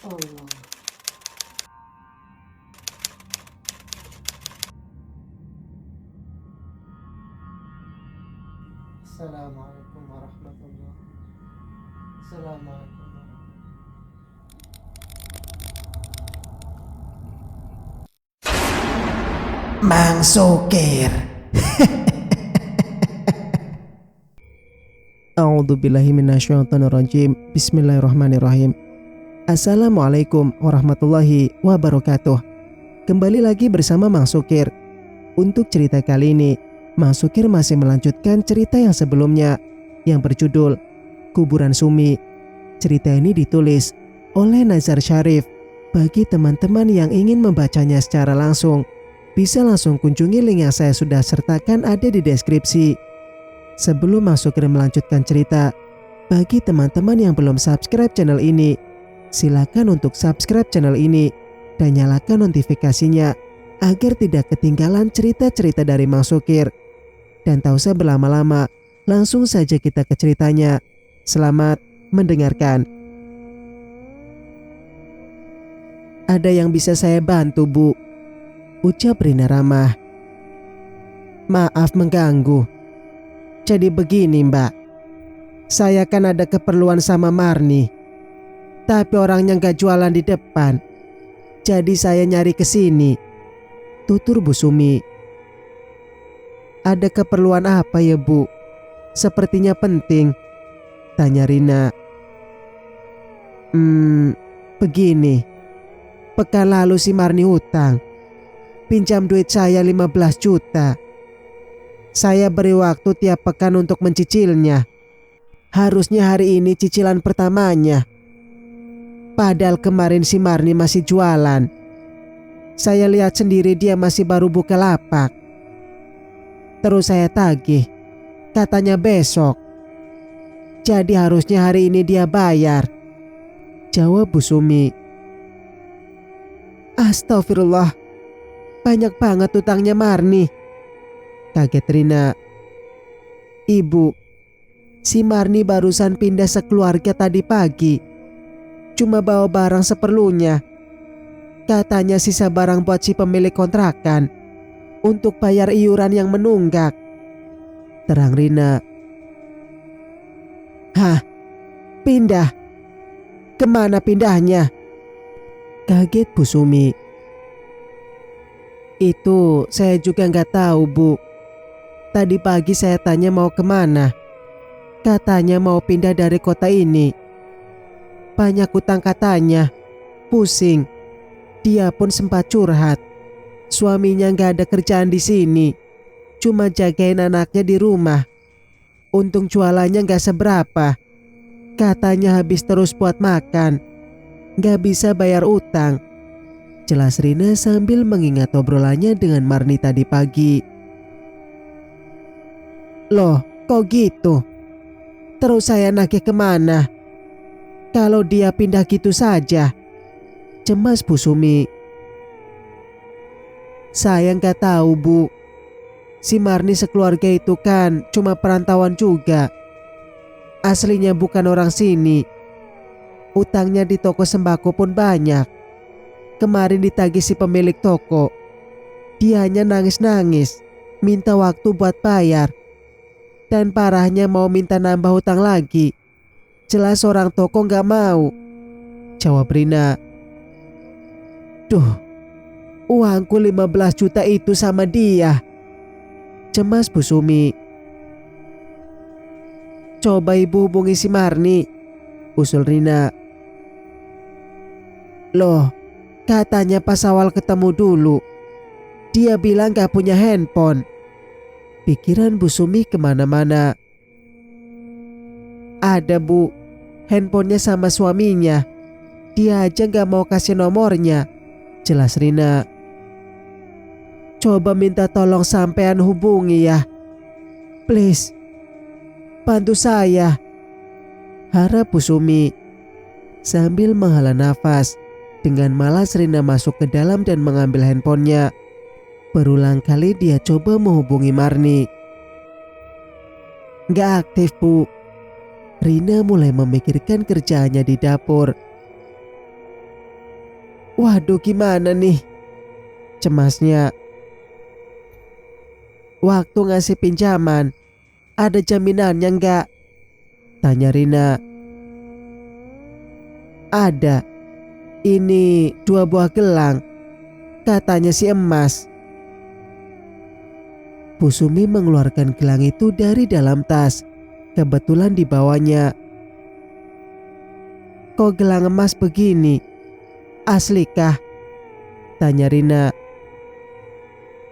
Allah. Assalamualaikum warahmatullahi. Assalamualaikum warahmatullahi. Mang Sukir. A'udzubillahi minasyaitonirrajim. Bismillahirrahmanirrahim. Assalamualaikum warahmatullahi wabarakatuh. Kembali lagi bersama Mang Sukir. Untuk cerita kali ini, Mang Sukir masih melanjutkan cerita yang sebelumnya yang berjudul Kuburan Sumi. Cerita ini ditulis oleh Nazar Syarif. Bagi teman-teman yang ingin membacanya secara langsung, bisa langsung kunjungi link yang saya sudah sertakan ada di deskripsi. Sebelum Mang Sukir melanjutkan cerita, bagi teman-teman yang belum subscribe channel ini, silakan untuk subscribe channel ini dan nyalakan notifikasinya agar tidak ketinggalan cerita-cerita dari Mang Sukir. Dan tak usah berlama-lama, langsung saja kita ke ceritanya. Selamat mendengarkan. Ada yang bisa saya bantu, Bu? Ucap Rina ramah. Maaf mengganggu. Jadi begini, Mbak. Saya kan ada keperluan sama Marni. Tapi orangnya gak jualan di depan. Jadi saya nyari ke sini. Tutur Bu Sumi. Ada keperluan apa ya, Bu? Sepertinya penting. Tanya Rina. Begini. Pekan lalu si Marni hutang. Pinjam duit saya 15 juta. Saya beri waktu tiap pekan untuk mencicilnya. Harusnya hari ini cicilan pertamanya. Padahal kemarin si Marni masih jualan. Saya lihat sendiri dia masih baru buka lapak. Terus saya tagih. Katanya besok. Jadi harusnya hari ini dia bayar. Jawab Bu Sumi. Astagfirullah. Banyak banget utangnya Marni. Kaget Rina. Ibu, si Marni barusan pindah sekeluarga tadi pagi. Cuma bawa barang seperlunya. Katanya sisa barang buat si pemilik kontrakan untuk bayar iuran yang menunggak. Terang Rina. Hah? Pindah? Kemana pindahnya? Kaget Bu Sumi. Itu saya juga nggak tahu, Bu. Tadi pagi saya tanya mau kemana. Katanya mau pindah dari kota ini. Banyak utang katanya. Pusing. Dia pun sempat curhat. Suaminya nggak ada kerjaan di sini. Cuma jagain anaknya di rumah. Untung jualannya nggak seberapa. Katanya habis terus buat makan. Nggak bisa bayar utang. Jelas Rina sambil mengingat obrolannya dengan Marni tadi pagi. Loh, kok gitu? Terus saya nagih kemana? Kalau dia pindah gitu saja? Cemas Bu Sumi. Saya nggak tahu, Bu. Si Marni sekeluarga itu kan cuma perantauan juga. Aslinya bukan orang sini. Utangnya di toko sembako pun banyak. Kemarin ditagih si pemilik toko. Dianya nangis-nangis, minta waktu buat bayar. Dan parahnya mau minta nambah hutang lagi. Jelas orang toko gak mau. Jawab Rina. Duh, uangku 15 juta itu sama dia. Cemas Bu Sumi. Coba ibu hubungi si Marni, usul Rina. Loh, katanya pas awal ketemu dulu, dia bilang gak punya handphone. Pikiran Bu Sumi kemana-mana. Ada, Bu. Handphonenya sama suaminya. Dia aja gak mau kasih nomornya. Jelas Rina. Coba minta tolong sampean hubungi ya. Please. Bantu saya. Harap Bu Sumi. Sambil menghela nafas. Dengan malas Rina masuk ke dalam dan mengambil handphonenya. Berulang kali dia coba menghubungi Marni. Gak aktif, Bu. Rina mulai memikirkan kerjaannya di dapur. Waduh, gimana nih? Cemasnya. Waktu ngasih pinjaman, ada jaminannya nggak? Tanya Rina. Ada. Ini 2 buah gelang. Katanya si emas. Bu Sumi mengeluarkan gelang itu dari dalam tas. Kebetulan dibawanya. Kok gelang emas begini? Aslikah? Tanya Rina.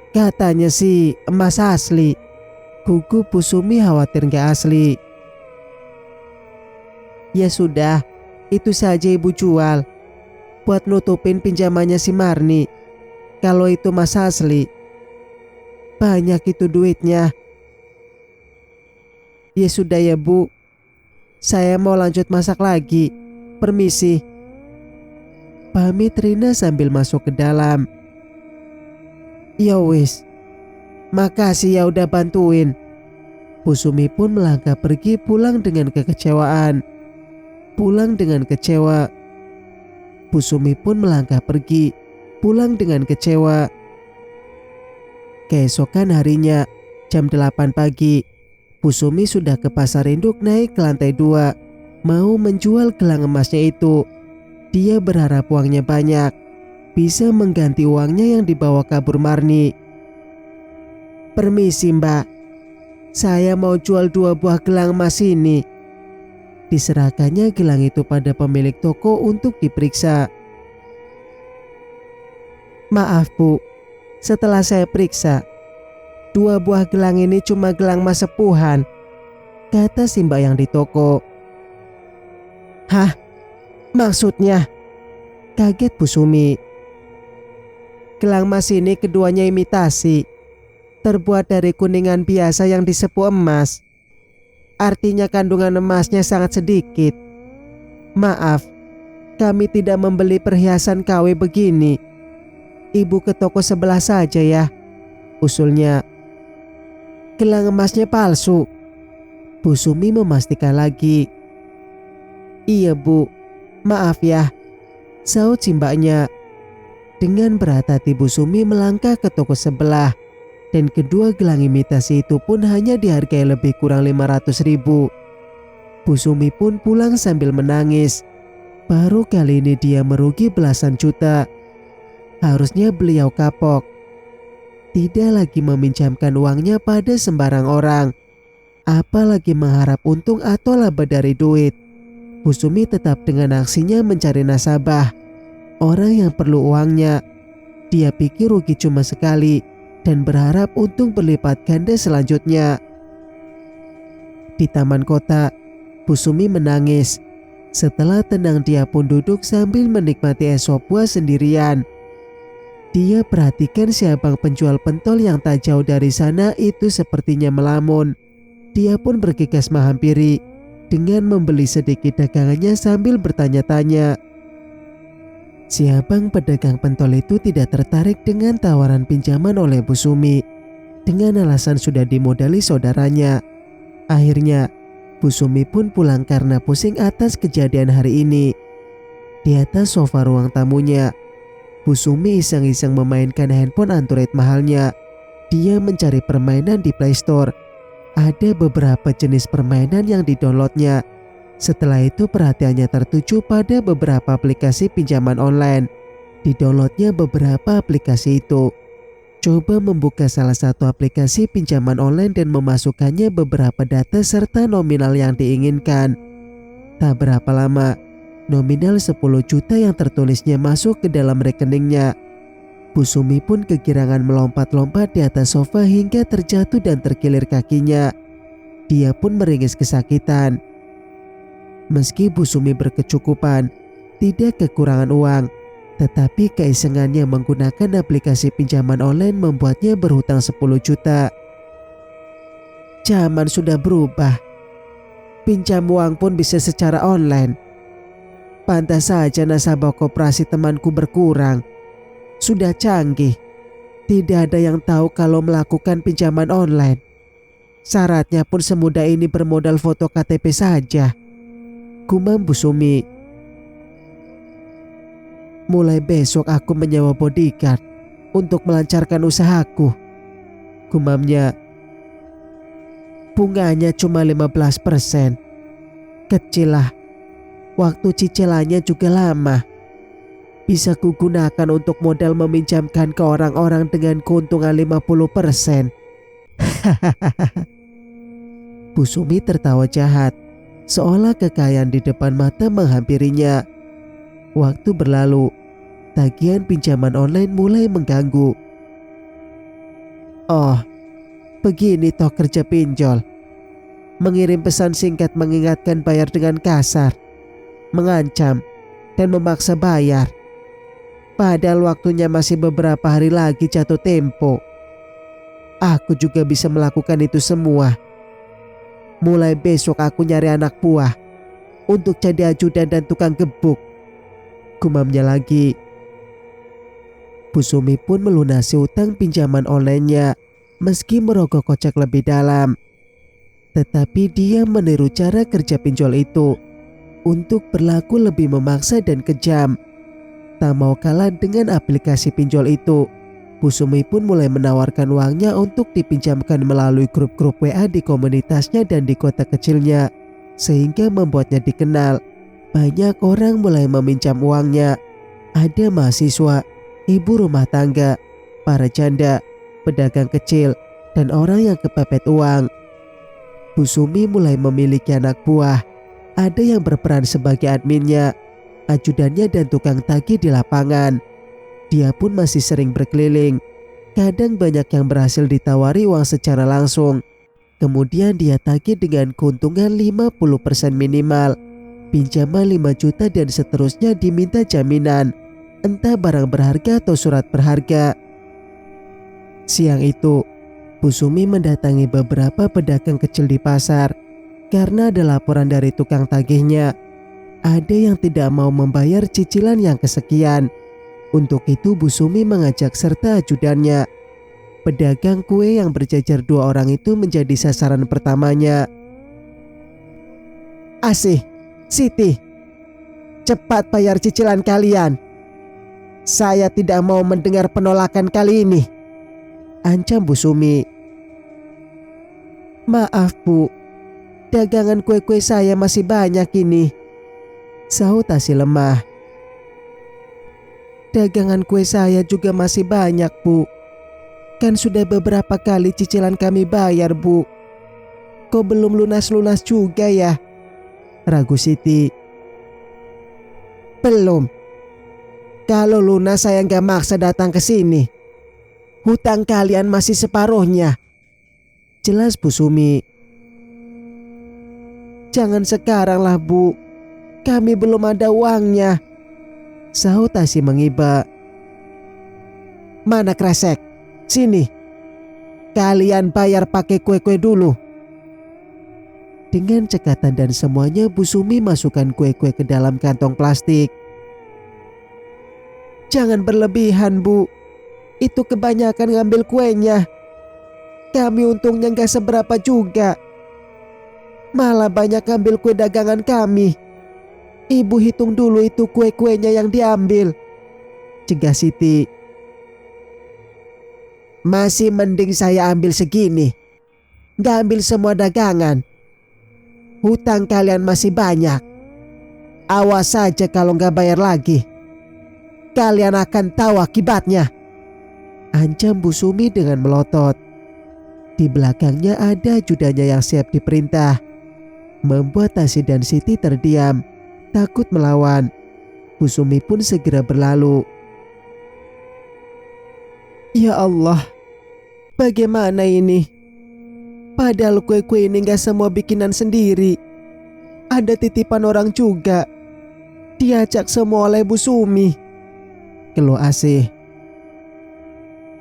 Katanya sih emas asli. Gugup Bu Sumi khawatir gak asli. Ya sudah, itu saja ibu jual. Buat nutupin pinjamannya si Marni. Kalau itu emas asli, banyak itu duitnya. Ya sudah ya Bu, saya mau lanjut masak lagi. Permisi. Pamit Rina sambil masuk ke dalam. Ya wis, makasih ya udah bantuin. Bu Sumi pun melangkah pergi pulang dengan kekecewaan. Pulang dengan kecewa. Bu Sumi pun melangkah pergi, pulang dengan kecewa. Keesokan harinya, jam 8 pagi, Bu Sumi sudah ke pasar induk naik ke lantai 2, mau menjual gelang emasnya itu. Dia berharap uangnya banyak, bisa mengganti uangnya yang dibawa kabur Marni. Permisi Mbak, saya mau jual 2 buah gelang emas ini. Diserahkannya gelang itu pada pemilik toko untuk diperiksa. Maaf Bu, setelah saya periksa, 2 buah gelang ini cuma gelang emas sepuhan, kata si Mbak yang di toko. Hah? Maksudnya? Kaget Bu Sumi. Gelang emas ini keduanya imitasi, terbuat dari kuningan biasa yang disepuh emas. Artinya kandungan emasnya sangat sedikit. Maaf, kami tidak membeli perhiasan KW begini. Ibu ke toko sebelah saja ya, usulnya. Gelang emasnya palsu. Bu Sumi memastikan lagi. Iya Bu, maaf ya, saut si mbaknya. Dengan berat hati Bu Sumi melangkah ke toko sebelah. Dan kedua gelang imitasi itu pun hanya dihargai lebih kurang 500.000. Bu Sumi pun pulang sambil menangis. Baru kali ini dia merugi belasan juta. Harusnya beliau kapok. Tidak lagi meminjamkan uangnya pada sembarang orang, apalagi mengharap untung atau laba dari duit. Bu Sumi tetap dengan aksinya mencari nasabah, orang yang perlu uangnya. Dia pikir rugi cuma sekali dan berharap untung berlipat ganda selanjutnya. Di taman kota, Bu Sumi menangis. Setelah tenang dia pun duduk sambil menikmati es sop buah sendirian. Dia perhatikan si abang penjual pentol yang tak jauh dari sana itu sepertinya melamun. Dia pun bergegas menghampiri dengan membeli sedikit dagangannya sambil bertanya-tanya. Si abang pedagang pentol itu tidak tertarik dengan tawaran pinjaman oleh Bu Sumi. Dengan alasan sudah dimodali saudaranya. Akhirnya, Bu Sumi pun pulang karena pusing atas kejadian hari ini. Di atas sofa ruang tamunya, Bu Sumi iseng-iseng memainkan handphone Android mahalnya. Dia mencari permainan di Play Store. Ada beberapa jenis permainan yang didownloadnya. Setelah itu perhatiannya tertuju pada beberapa aplikasi pinjaman online. Didownloadnya beberapa aplikasi itu. Coba membuka salah satu aplikasi pinjaman online dan memasukkannya beberapa data serta nominal yang diinginkan. Tak berapa lama, nominal 10 juta yang tertulisnya masuk ke dalam rekeningnya. Bu Sumi pun kegirangan melompat-lompat di atas sofa hingga terjatuh dan terkilir kakinya. Dia pun meringis kesakitan. Meski Bu Sumi berkecukupan, tidak kekurangan uang, tetapi keisengannya menggunakan aplikasi pinjaman online membuatnya berhutang 10 juta. Zaman sudah berubah. Pinjam uang pun bisa secara online. Pantas saja nasabah koperasi temanku berkurang. Sudah canggih. Tidak ada yang tahu kalau melakukan pinjaman online. Syaratnya pun semudah ini bermodal foto KTP saja. Gumam Bu Sumi. Mulai besok aku menyewa bodyguard untuk melancarkan usahaku, gumamnya. Bunganya cuma 15%. Kecil lah. Waktu cicilannya juga lama. Bisa kugunakan untuk modal meminjamkan ke orang-orang dengan keuntungan 50%. Bu Sumi tertawa jahat, seolah kekayaan di depan mata menghampirinya. Waktu berlalu, tagihan pinjaman online mulai mengganggu. Oh, begini toh kerja pinjol. Mengirim pesan singkat mengingatkan bayar dengan kasar, mengancam, dan memaksa bayar. Padahal waktunya masih beberapa hari lagi jatuh tempo. Aku juga bisa melakukan itu semua. Mulai besok aku nyari anak buah untuk jadi ajudan dan tukang gebuk, gumamnya lagi. Bu Sumi pun melunasi utang pinjaman online-nya meski merogoh kocek lebih dalam. Tetapi dia meniru cara kerja pinjol itu untuk berlaku lebih memaksa dan kejam. Tak mau kalah dengan aplikasi pinjol itu, Bu Sumi pun mulai menawarkan uangnya untuk dipinjamkan melalui grup-grup WA di komunitasnya dan di kota kecilnya, sehingga membuatnya dikenal. Banyak orang mulai meminjam uangnya. Ada mahasiswa, ibu rumah tangga, para janda, pedagang kecil, dan orang yang kepepet uang. Bu Sumi mulai memiliki anak buah. Ada yang berperan sebagai adminnya, ajudannya, dan tukang tagih di lapangan. Dia pun masih sering berkeliling. Kadang banyak yang berhasil ditawari uang secara langsung. Kemudian dia tagih dengan keuntungan 50% minimal. Pinjaman 5 juta dan seterusnya diminta jaminan, entah barang berharga atau surat berharga. Siang itu, Bu Sumi mendatangi beberapa pedagang kecil di pasar. Karena ada laporan dari tukang tagihnya, ada yang tidak mau membayar cicilan yang kesekian. Untuk itu Bu Sumi mengajak serta ajudannya. Pedagang kue yang berjajar 2 orang itu menjadi sasaran pertamanya. Asih, Siti, cepat bayar cicilan kalian. Saya tidak mau mendengar penolakan kali ini, ancam Bu Sumi. Maaf Bu, dagangan kue-kue saya masih banyak ini, sahut Asih lemah. Dagangan kue saya juga masih banyak Bu. Kan sudah beberapa kali cicilan kami bayar Bu. Kok belum lunas-lunas juga ya? Ragu Siti. Belum. Kalau lunas saya nggak maksa datang ke sini. Hutang kalian masih separuhnya, jelas Bu Sumi. Jangan sekarang lah Bu. Kami belum ada uangnya, sahut Asih mengiba. Mana kresek? Sini. Kalian bayar pakai kue-kue dulu. Dengan cekatan dan semuanya, Bu Sumi masukkan kue-kue ke dalam kantong plastik. Jangan berlebihan Bu. Itu kebanyakan ngambil kuenya. Kami untungnya gak seberapa juga. Malah banyak ngambil kue dagangan kami. Ibu hitung dulu itu kue-kuenya yang diambil, cegah Siti. Masih mending saya ambil segini. Gak ambil semua dagangan. Hutang kalian masih banyak. Awas saja kalau gak bayar lagi. Kalian akan tahu akibatnya, ancam Bu Sumi dengan melotot. Di belakangnya ada ajudannya yang siap diperintah. Membuat Asih dan Siti terdiam, takut melawan. Bu Sumi pun segera berlalu. Ya Allah, bagaimana ini? Padahal kue-kue ini gak semua bikinan sendiri. Ada titipan orang juga. Diajak semua oleh Bu Sumi, keluh Asih.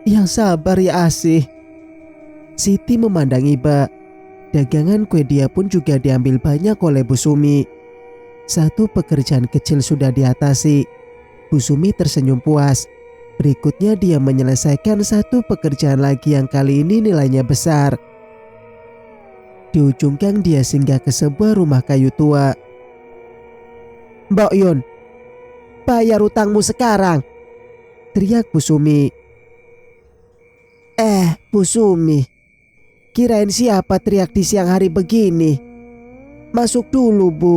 Yang sabar ya Asih. Siti memandang iba. Dagangan kue dia pun juga diambil banyak oleh Bu Sumi. Satu pekerjaan kecil sudah diatasi. Bu Sumi tersenyum puas. Berikutnya dia menyelesaikan satu pekerjaan lagi yang kali ini nilainya besar. Di ujung gang dia singgah ke sebuah rumah kayu tua. Mbak Yun, Bayar utangmu sekarang, teriak Bu Sumi. Bu Sumi, kirain siapa teriak di siang hari begini? Masuk dulu Bu,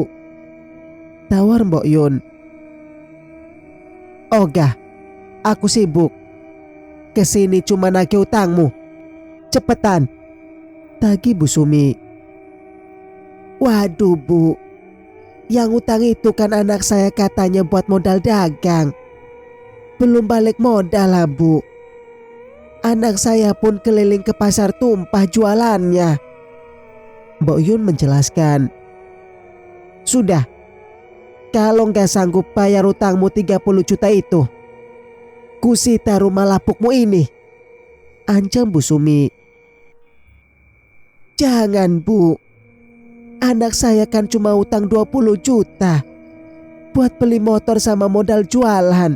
tawar Mbok Yun. Ogah, aku sibuk. Kesini cuma nagih utangmu. Cepetan, tagih Bu Sumi. Waduh Bu, yang utang itu kan anak saya katanya buat modal dagang. Belum balik modal lah Bu. Anak saya pun keliling ke pasar tumpah jualannya. Mbok Yun menjelaskan. Sudah, kalau nggak sanggup bayar utangmu 30 juta itu, kusita rumah lapukmu ini, ancam Bu Sumi. Jangan Bu, anak saya kan cuma utang 20 juta buat beli motor sama modal jualan.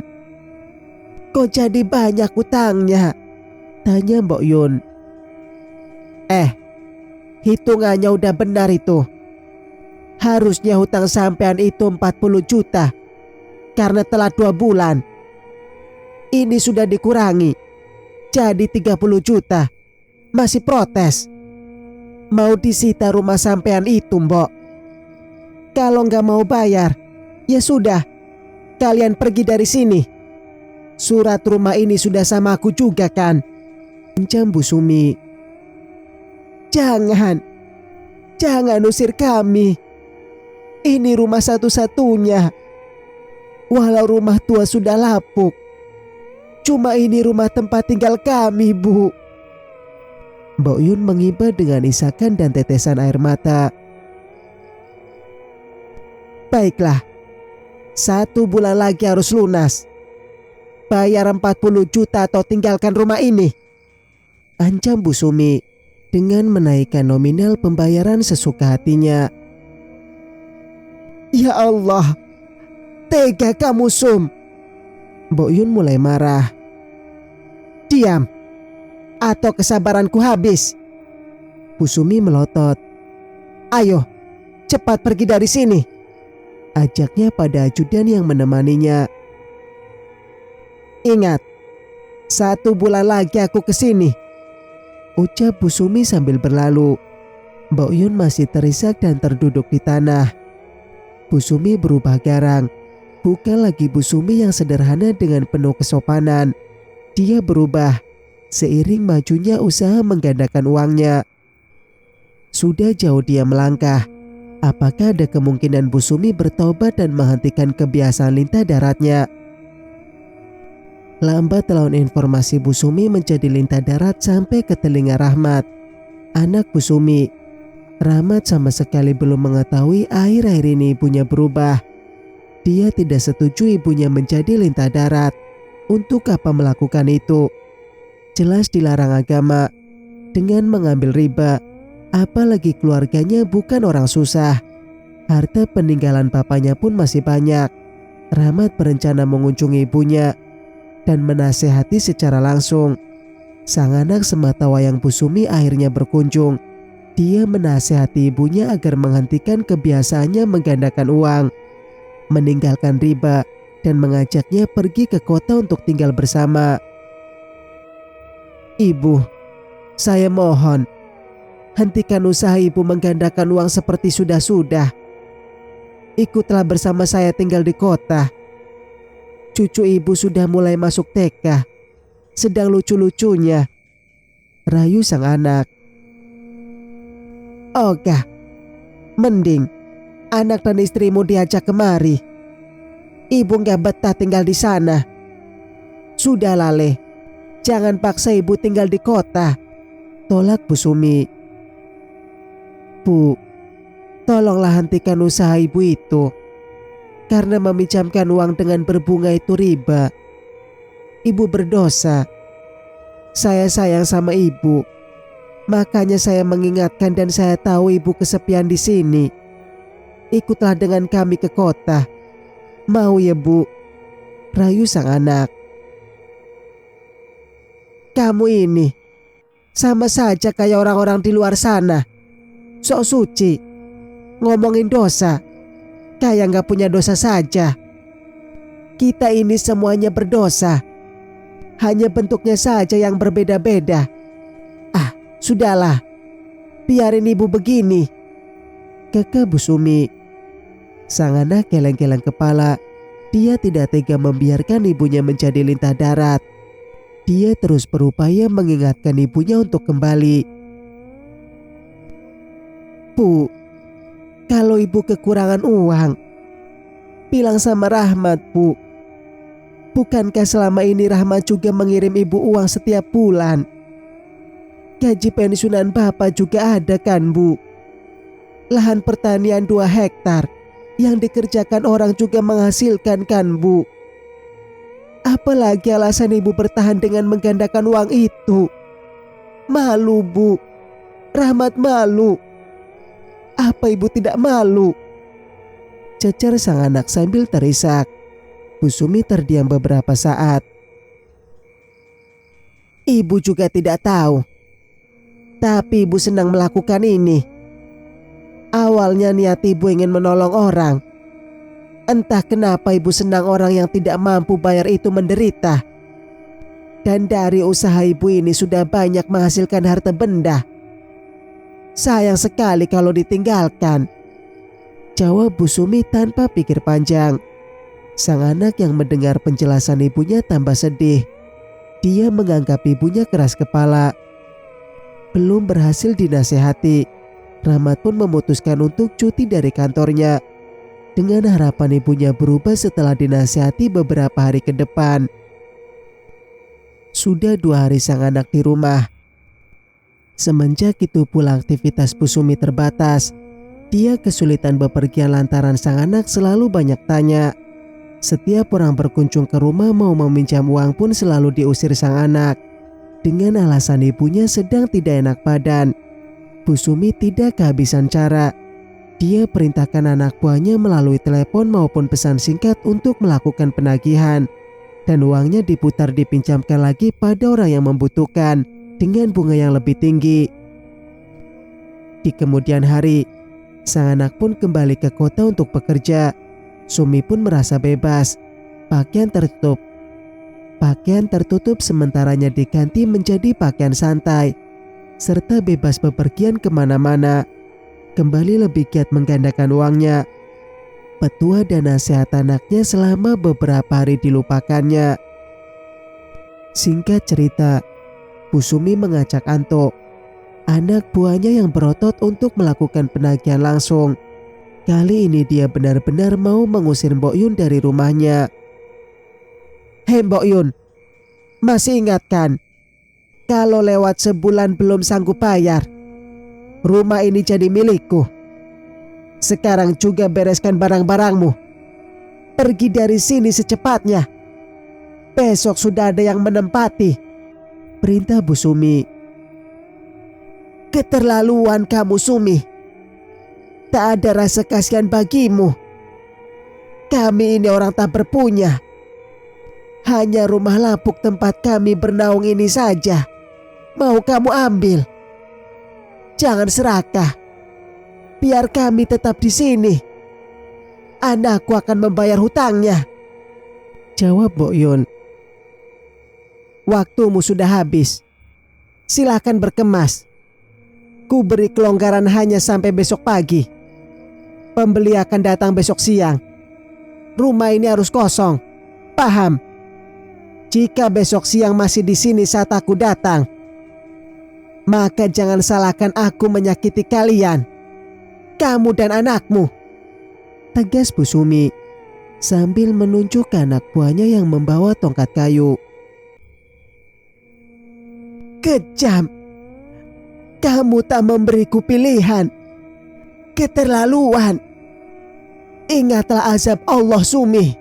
Kok jadi banyak utangnya? Tanya Mbok Yun. Hitungannya udah benar itu. Harusnya hutang sampean itu 40 juta karena telat 2 bulan. Ini sudah dikurangi jadi 30 juta. Masih protes? Mau disita rumah sampean itu Mbok. Kalau nggak mau bayar, ya sudah, kalian pergi dari sini. Surat rumah ini sudah sama aku juga kan? Ancam Bu Sumi. Jangan usir kami. Ini rumah satu-satunya. Walau rumah tua sudah lapuk, cuma ini rumah tempat tinggal kami Bu. Mbok Yun mengiba dengan isakan dan tetesan air mata. Baiklah, 1 bulan lagi harus lunas. Bayar 40 juta atau tinggalkan rumah ini, ancam Bu Sumi dengan menaikkan nominal pembayaran sesuka hatinya. Ya Allah, tega kamu Sum. Mbok Yun mulai marah. Diam, atau kesabaranku habis. Bu Sumi melotot. Ayo, cepat pergi dari sini, ajaknya pada ajudan yang menemaninya. Ingat, 1 bulan lagi aku kesini, ucap Bu Sumi sambil berlalu. Mbok Yun masih terisak dan terduduk di tanah. Bu Sumi berubah garang. Bukan lagi Bu Sumi yang sederhana dengan penuh kesopanan. Dia berubah seiring majunya usaha menggandakan uangnya. Sudah jauh dia melangkah. Apakah ada kemungkinan Bu Sumi bertobat dan menghentikan kebiasaan lintah daratnya? Lambat laun informasi Bu Sumi menjadi lintah darat sampai ke telinga Rahmat, anak Bu Sumi. Rahmat sama sekali belum mengetahui akhir-akhir ini ibunya berubah. Dia tidak setuju ibunya menjadi lintah darat. Untuk apa melakukan itu? Jelas dilarang agama. Dengan mengambil riba, apalagi keluarganya bukan orang susah. Harta peninggalan papanya pun masih banyak. Rahmat berencana mengunjungi ibunya dan menasehati secara langsung. Sang anak sematawayang Bu Sumi akhirnya berkunjung. Dia menasehati ibunya agar menghentikan kebiasaannya menggandakan uang, meninggalkan riba, dan mengajaknya pergi ke kota untuk tinggal bersama. Ibu, saya mohon, hentikan usaha ibu menggandakan uang seperti sudah-sudah. Ikutlah bersama saya tinggal di kota. Cucu ibu sudah mulai masuk TK, sedang lucu-lucunya, rayu sang anak. Ogah, mending anak dan istrimu diajak kemari. Ibu gak betah tinggal di sana. Sudah Lale, jangan paksa ibu tinggal di kota, tolak Bu Sumi. Bu, tolonglah hentikan usaha ibu itu. Karena meminjamkan uang dengan berbunga itu riba. Ibu berdosa. Saya sayang sama ibu. Makanya saya mengingatkan dan saya tahu ibu kesepian di sini. Ikutlah dengan kami ke kota. Mau ya Bu? Rayu sang anak. Kamu ini sama saja kayak orang-orang di luar sana. Sok suci, ngomongin dosa, kayak gak punya dosa saja. Kita ini semuanya berdosa. Hanya bentuknya saja yang berbeda-beda. Ah, sudahlah. Biarin ibu begini, kekeh Bu Sumi. Sang anak geleng-geleng kepala. Dia tidak tega membiarkan ibunya menjadi lintah darat. Dia terus berupaya mengingatkan ibunya untuk kembali. Bu, kalau ibu kekurangan uang, bilang sama Rahmat, Bu. Bukankah selama ini Rahmat juga mengirim ibu uang setiap bulan? Gaji pensiunan bapak juga ada kan, Bu? Lahan pertanian 2 hektar yang dikerjakan orang juga menghasilkan kan, Bu? Apalagi alasan ibu bertahan dengan menggandakan uang itu? Malu, Bu. Rahmat malu. Apa ibu tidak malu? Cecer sang anak sambil terisak. Bu Sumi terdiam beberapa saat. Ibu juga tidak tahu. Tapi ibu senang melakukan ini. Awalnya niat ibu ingin menolong orang. Entah kenapa ibu senang orang yang tidak mampu bayar itu menderita. Dan dari usaha ibu ini sudah banyak menghasilkan harta benda. Sayang sekali kalau ditinggalkan, jawab Bu Sumi tanpa pikir panjang. Sang anak yang mendengar penjelasan ibunya tambah sedih. Dia menganggap ibunya keras kepala. Belum berhasil dinasehati, Rahmat pun memutuskan untuk cuti dari kantornya. Dengan harapan ibunya berubah setelah dinasehati beberapa hari ke depan. Sudah 2 hari sang anak di rumah. Semenjak itu pula aktivitas Bu Sumi terbatas. Dia kesulitan bepergian lantaran sang anak selalu banyak tanya. Setiap orang berkunjung ke rumah mau meminjam uang pun selalu diusir sang anak. Dengan alasan ibunya sedang tidak enak badan. Bu Sumi tidak kehabisan cara. Dia perintahkan anak buahnya melalui telepon maupun pesan singkat untuk melakukan penagihan. Dan uangnya diputar dipinjamkan lagi pada orang yang membutuhkan dengan bunga yang lebih tinggi. Di kemudian hari, sang anak pun kembali ke kota untuk bekerja. Sumi pun merasa bebas. Pakaian tertutup sementaranya diganti menjadi pakaian santai. Serta bebas bepergian kemana-mana. Kembali lebih giat menggandakan uangnya. Petua dan nasihat anaknya selama beberapa hari dilupakannya. Singkat cerita, Bu Sumi mengajak Anto, anak buahnya yang berotot untuk melakukan penagihan langsung. Kali ini dia benar-benar mau mengusir Mbok Yun dari rumahnya. Hei Mbok Yun, masih ingat kan? Kalau lewat sebulan belum sanggup bayar, rumah ini jadi milikku. Sekarang juga bereskan barang-barangmu. Pergi dari sini secepatnya. Besok sudah ada yang menempati, perintah Bu Sumi. Keterlaluan kamu, Sumi. Tak ada rasa kasihan bagimu. Kami ini orang tak berpunya. Hanya rumah lapuk tempat kami bernaung ini saja mau kamu ambil. Jangan serakah. Biar kami tetap di sini. Anakku akan membayar hutangnya, jawab Mbok Yun. Waktumu sudah habis. Silakan berkemas. Ku beri kelonggaran hanya sampai besok pagi. Pembeli akan datang besok siang. Rumah ini harus kosong. Paham? Jika besok siang masih di sini saat aku datang, maka jangan salahkan aku menyakiti kalian. Kamu dan anakmu, tegas Bu Sumi sambil menunjuk ke anak buahnya yang membawa tongkat kayu. Kejam. Kamu tak memberiku pilihan. Keterlaluan. Ingatlah azab Allah, Sumi.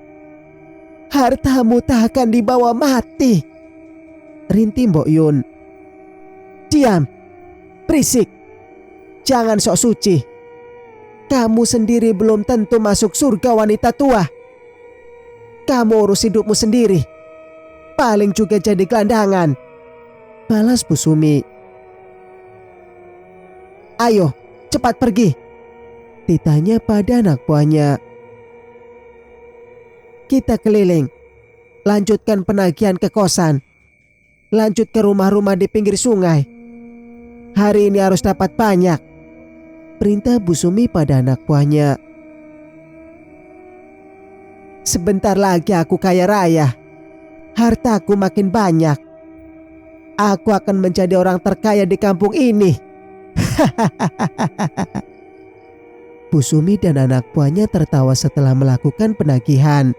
Hartamu tak akan dibawa mati, rintih Mbok Yun. Diam. Berisik. Jangan sok suci. Kamu sendiri belum tentu masuk surga wanita tua. Kamu urus hidupmu sendiri. Paling juga jadi gelandangan, balas Bu Sumi. Ayo, cepat pergi, ditanya pada anak buahnya. Kita keliling. Lanjutkan penagihan ke kosan. Lanjut ke rumah-rumah di pinggir sungai. Hari ini harus dapat banyak. Perintah Bu Sumi pada anak buahnya. Sebentar lagi aku kaya raya. Hartaku makin banyak. Aku akan menjadi orang terkaya di kampung ini. Bu Sumi dan anak buahnya tertawa setelah melakukan penagihan.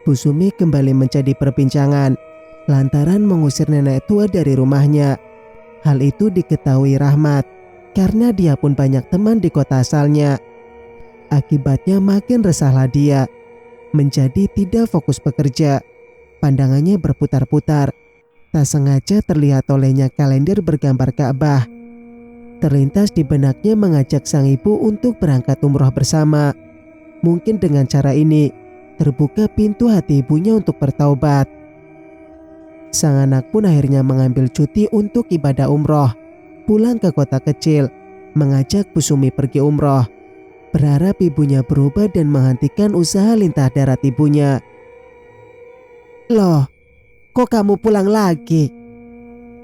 Bu Sumi kembali menjadi perbincangan lantaran mengusir nenek tua dari rumahnya. Hal itu diketahui Rahmat karena dia pun banyak teman di kota asalnya. Akibatnya makin resahlah dia, menjadi tidak fokus bekerja. Pandangannya berputar-putar. Tak sengaja terlihat olehnya kalender bergambar Ka'bah. Terlintas di benaknya mengajak sang ibu untuk berangkat umroh bersama. Mungkin dengan cara ini terbuka pintu hati ibunya untuk bertaubat. Sang anak pun akhirnya mengambil cuti untuk ibadah umroh, pulang ke kota kecil, mengajak Bu Sumi pergi umroh, berharap ibunya berubah dan menghentikan usaha lintah darat ibunya. Loh, kok kamu pulang lagi?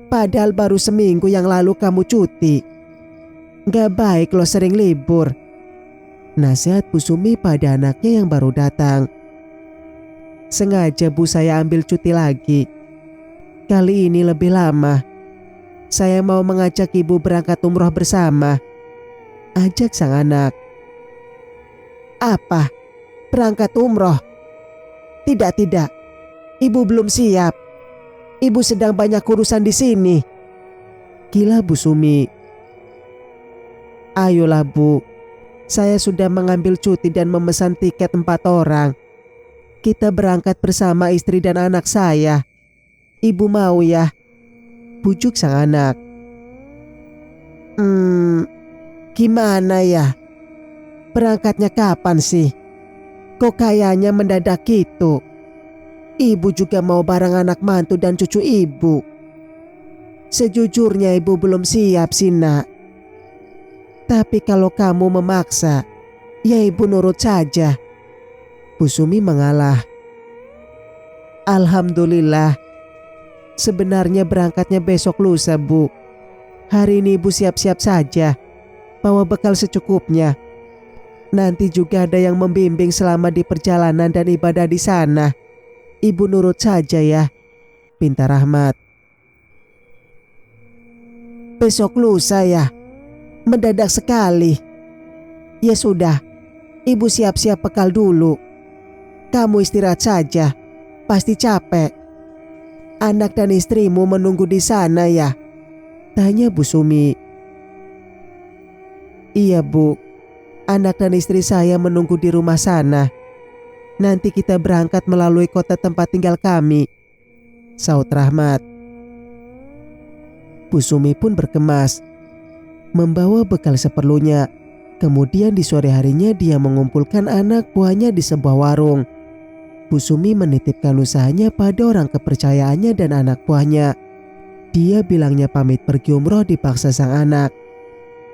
Padahal baru seminggu yang lalu kamu cuti. Gak baik lo sering libur. Nasihat Bu Sumi pada anaknya yang baru datang. Sengaja Bu saya ambil cuti lagi. Kali ini lebih lama. Saya mau mengajak ibu berangkat umroh bersama. Ajak sang anak. Apa? Berangkat umroh? Tidak. Ibu belum siap. Ibu sedang banyak urusan di sini. Gila Bu Sumi. Ayolah Bu. Saya sudah mengambil cuti dan memesan tiket 4 orang. Kita berangkat bersama istri dan anak saya. Ibu mau ya? Bujuk sang anak. Gimana ya? Berangkatnya kapan sih? Kok kayaknya mendadak gitu? Ibu juga mau bareng anak mantu dan cucu ibu. Sejujurnya ibu belum siap sih nak. Tapi kalau kamu memaksa, ya ibu nurut saja. Bu Sumi mengalah. Alhamdulillah. Sebenarnya berangkatnya besok lusa Bu. Hari ini ibu siap-siap saja. Bawa bekal secukupnya. Nanti juga ada yang membimbing selama di perjalanan dan ibadah di sana. Ibu nurut saja ya, pinta Rahmat. Besok lusa ya? Mendadak sekali. Ya sudah, ibu siap-siap bekal dulu. Kamu istirahat saja, pasti capek. Anak dan istrimu menunggu di sana ya? Tanya Bu Sumi. Iya Bu, anak dan istri saya menunggu di rumah sana. Nanti kita berangkat melalui kota tempat tinggal kami, saut Rahmat. Bu Sumi pun berkemas, membawa bekal seperlunya. Kemudian di sore harinya dia mengumpulkan anak buahnya di sebuah warung. Bu Sumi menitipkan usahanya pada orang kepercayaannya dan anak buahnya. Dia bilangnya pamit pergi umroh dipaksa sang anak.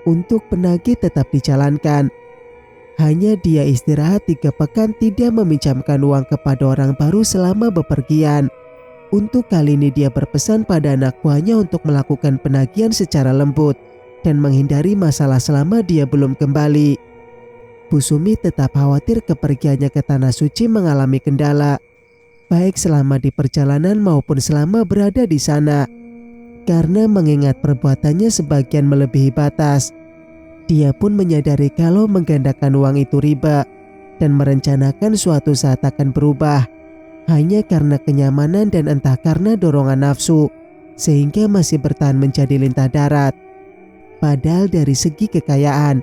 Untuk penagih tetap dijalankan. Hanya dia istirahat 3 pekan tidak meminjamkan uang kepada orang baru selama bepergian. Untuk kali ini dia berpesan pada anak buahnya untuk melakukan penagihan secara lembut dan menghindari masalah selama dia belum kembali. Bu Sumi tetap khawatir kepergiannya ke Tanah Suci mengalami kendala, baik selama di perjalanan maupun selama berada di sana. Karena mengingat perbuatannya sebagian melebihi batas, dia pun menyadari kalau menggandakan uang itu riba dan merencanakan suatu saat akan berubah. Hanya karena kenyamanan dan entah karena dorongan nafsu, sehingga masih bertahan menjadi lintah darat. Padahal dari segi kekayaan,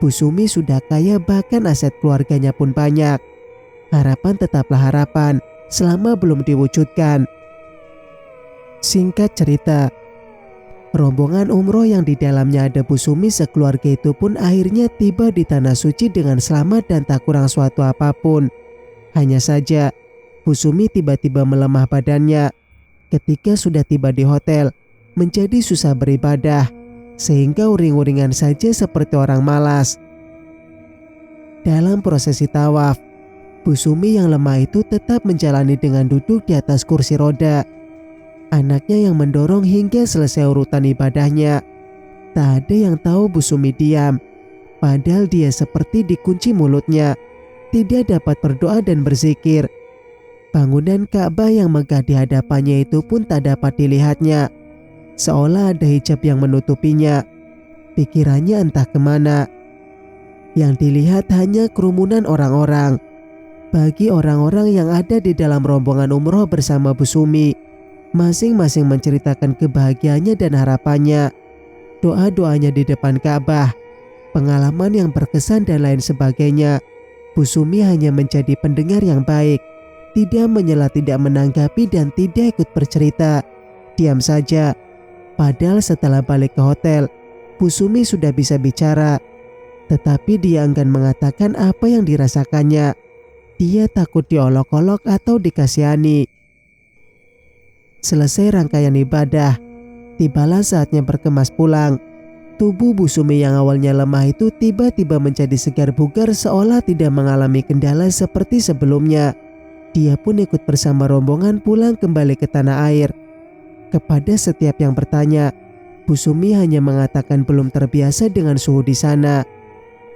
Bu Sumi sudah kaya, bahkan aset keluarganya pun banyak. Harapan tetaplah harapan selama belum diwujudkan. Singkat cerita, rombongan umroh yang di dalamnya ada Bu Sumi sekeluarga itu pun akhirnya tiba di Tanah Suci dengan selamat dan tak kurang suatu apapun. Hanya saja, Bu Sumi tiba-tiba melemah badannya. Ketika sudah tiba di hotel, menjadi susah beribadah, sehingga uring-uringan saja seperti orang malas. Dalam prosesi tawaf, Bu Sumi yang lemah itu tetap menjalani dengan duduk di atas kursi roda. Anaknya yang mendorong hingga selesai urutan ibadahnya. Tak ada yang tahu Bu Sumi diam, padahal dia seperti dikunci mulutnya, tidak dapat berdoa dan berzikir. Bangunan Ka'bah yang megah di hadapannya itu pun tak dapat dilihatnya, seolah ada hijab yang menutupinya. Pikirannya entah kemana. Yang dilihat hanya kerumunan orang-orang. Bagi orang-orang yang ada di dalam rombongan umroh bersama Bu Sumi, masing-masing menceritakan kebahagiaannya dan harapannya, doa-doanya di depan Ka'bah, pengalaman yang berkesan dan lain sebagainya. Bu Sumi hanya menjadi pendengar yang baik, tidak menyela, tidak menanggapi, dan tidak ikut bercerita. Diam saja. Padahal setelah balik ke hotel, Bu Sumi sudah bisa bicara, tetapi dia enggan mengatakan apa yang dirasakannya. Dia takut diolok-olok atau dikasihani. Selesai rangkaian ibadah, tibalah saatnya berkemas pulang. Tubuh Bu Sumi yang awalnya lemah itu tiba-tiba menjadi segar bugar, seolah tidak mengalami kendala seperti sebelumnya. Dia pun ikut bersama rombongan pulang kembali ke tanah air. Kepada setiap yang bertanya, Bu Sumi hanya mengatakan belum terbiasa dengan suhu di sana.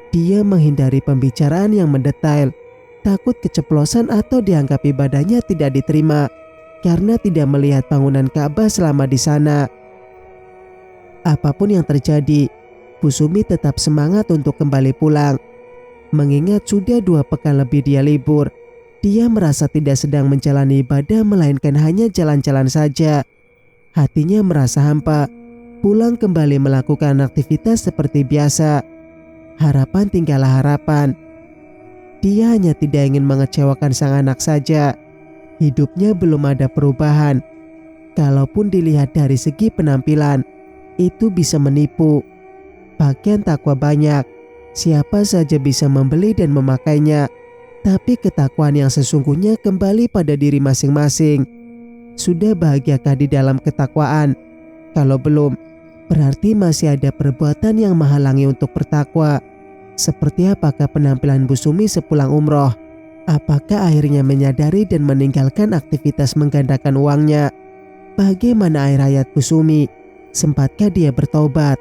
Dia menghindari pembicaraan yang mendetail, takut keceplosan atau dianggap ibadahnya tidak diterima karena tidak melihat bangunan Ka'bah selama di sana. Apapun yang terjadi, Bu Sumi tetap semangat untuk kembali pulang. Mengingat sudah 2 pekan lebih dia libur, dia merasa tidak sedang menjalani ibadah melainkan hanya jalan-jalan saja. Hatinya merasa hampa. Pulang kembali melakukan aktivitas seperti biasa. Harapan tinggallah harapan. Dia hanya tidak ingin mengecewakan sang anak saja. Hidupnya belum ada perubahan. Kalaupun dilihat dari segi penampilan, itu bisa menipu. Pakaian takwa banyak, siapa saja bisa membeli dan memakainya. Tapi ketakwaan yang sesungguhnya kembali pada diri masing-masing. Sudah bahagiakah di dalam ketakwaan? Kalau belum, berarti masih ada perbuatan yang menghalangi untuk bertakwa. Seperti apakah penampilan Bu Sumi sepulang umroh? Apakah akhirnya menyadari dan meninggalkan aktivitas menggandakan uangnya? Bagaimana akhir hayat Bu Sumi? Sempatkah dia bertobat?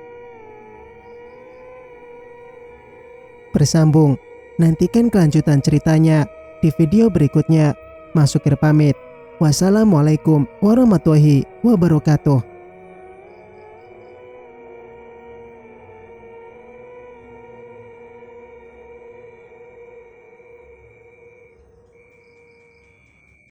Bersambung. Nantikan kelanjutan ceritanya di video berikutnya. Mas Sukir pamit. Wassalamualaikum warahmatullahi wabarakatuh.